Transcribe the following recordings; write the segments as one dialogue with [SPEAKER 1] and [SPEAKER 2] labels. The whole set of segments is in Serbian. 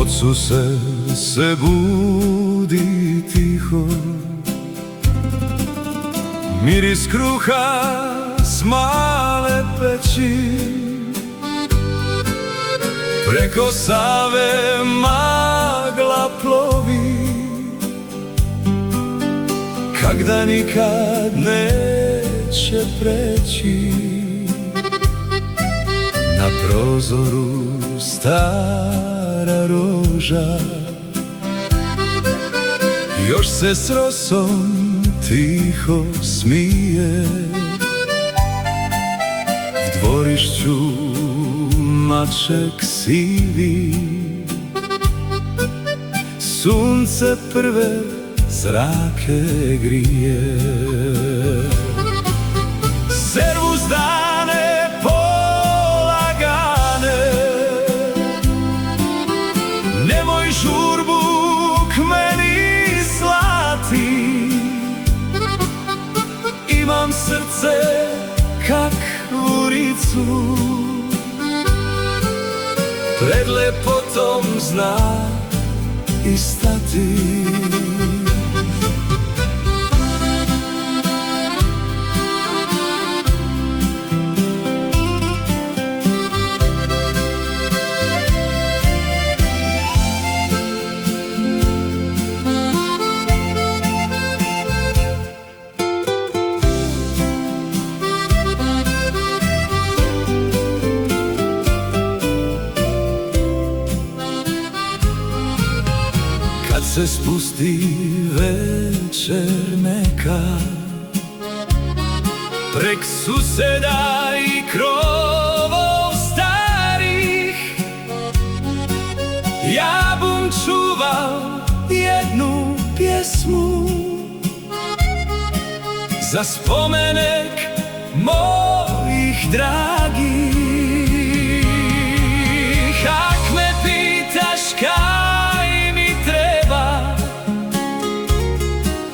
[SPEAKER 1] od suse se budi tiho, miris kruha s male peći, preko Save magla plovi, kak da nikad neće preći. Na prozoru stara roža još se s rosom tiho smije. V dvorišću maček sivi, sunce prve zrake grije. Servus dane polagane, nemoj žurbu k meni slati, imam srce kak vuricu, pred lepotom zna i stati. Kad se spusti večer neka, prek suseda i krovov starih, ja bum čuval jednu pjesmu za spomenek mojih dragih. Ak me pitaš kaj mi treba,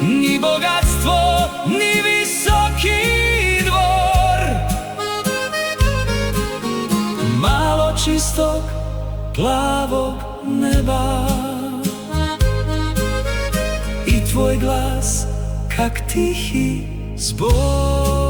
[SPEAKER 1] ni bogatstvo, ni visoki dvor, malo čistog plavog neba i tvoj glas kak tihi zbor.